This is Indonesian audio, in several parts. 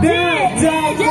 DJJ.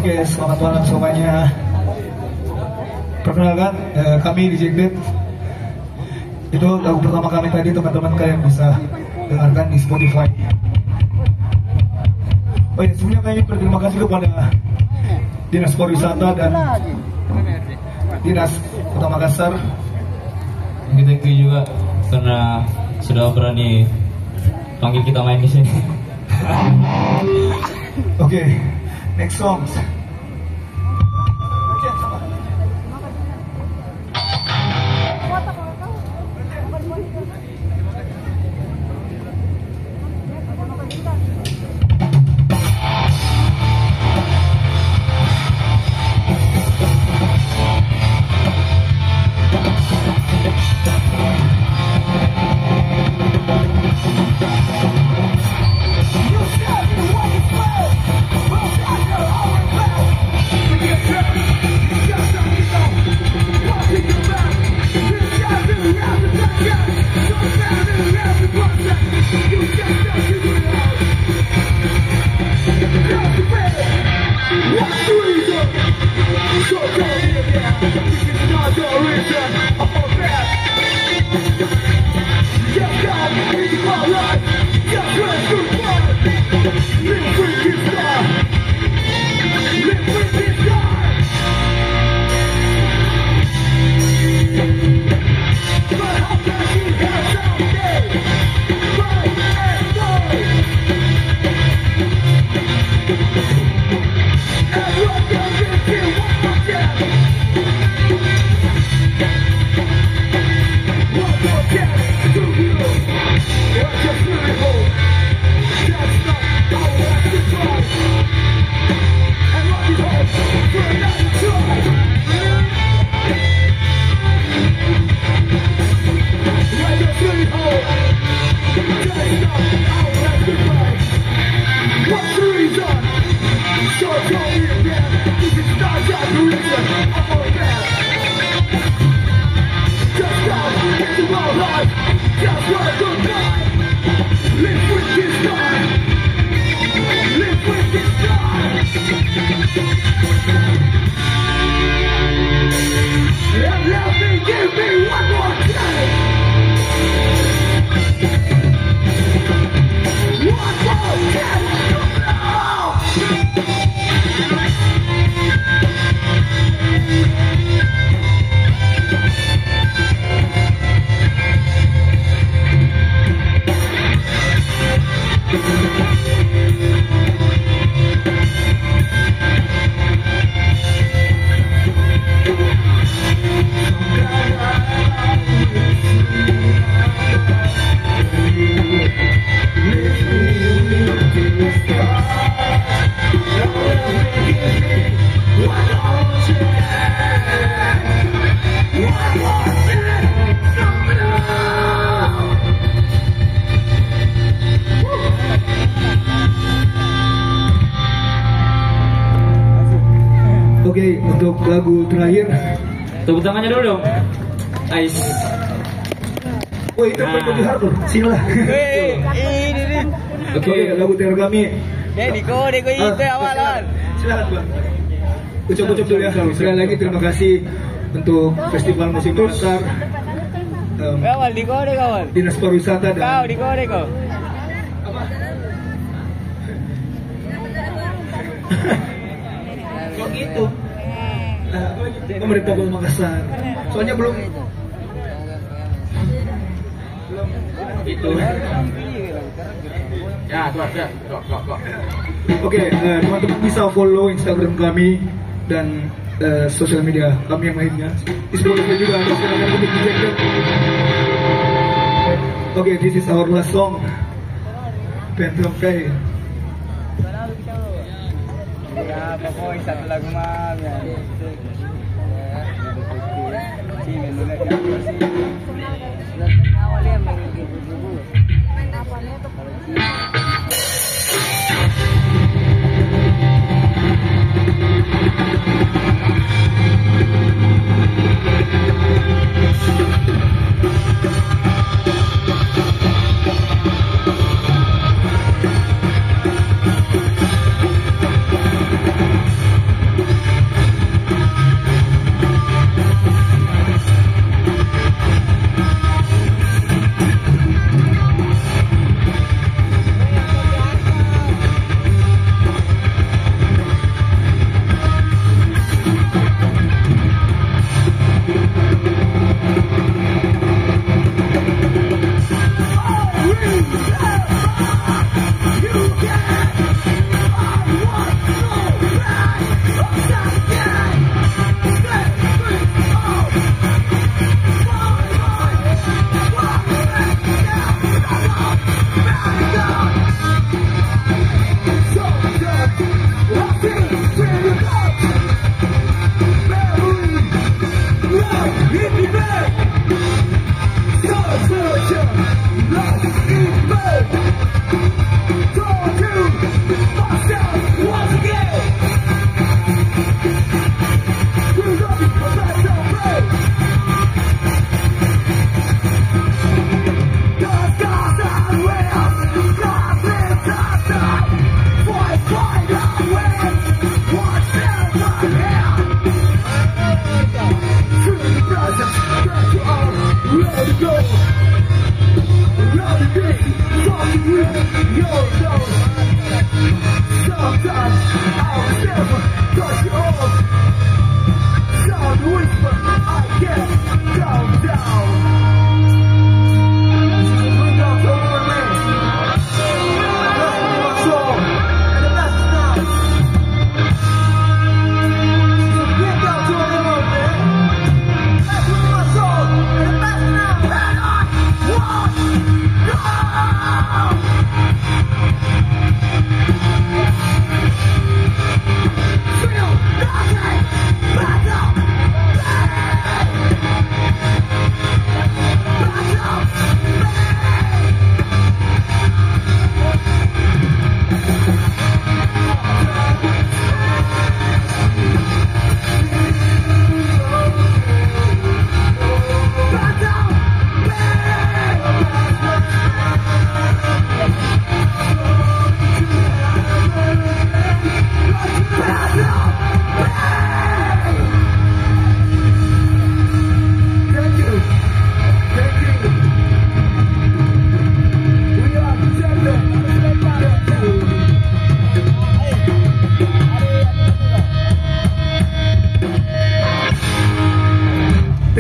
Oke, selamat malam semuanya. Perkenalkan, kami di Jackpot. Itu lagu pertama kami tadi, teman-teman kalian bisa dengarkan di Spotify. Oh ya, sebelumnya kami berterima kasih kepada Dinas Pariwisata dan Dinas Kota Makassar. Thank you juga karena sudah berani panggil kita main di sini. Oke, next song. What's the reason? So tell me again, this is not just the reason I'm all bad. Just stop into my life, just what I don't die. Live with this guy, live with this guy. And let me give me one more chance. One more chance. Oke, untuk lagu terakhir, Tepuk tangannya dulu dong. Nice. oh itu lebih hardcore, sila. Oke, lagu terakhir kami. Deko itu awalan. Silakan Bang. Ucap-ucap dulu ya. Sekali lagi terima kasih untuk Festival Musik Makassar, Kawal di kode kawal. Dinas Pariwisata Kau dan di kode kau. kok gitu. Pemerintah Kota Makassar. Soalnya belum itu. Ya, tuh. Oke, teman-teman bisa follow Instagram kami dan sosial media kami yang lainnya. Di Spotify juga ada silakan untuk dicek. Oke, this is our last song. Phantom Pay. Ya, pokoknya satu lagu mah ya. Awalnya main gitu dulu. Apanya tuh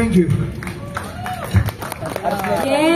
Thank you. Oke,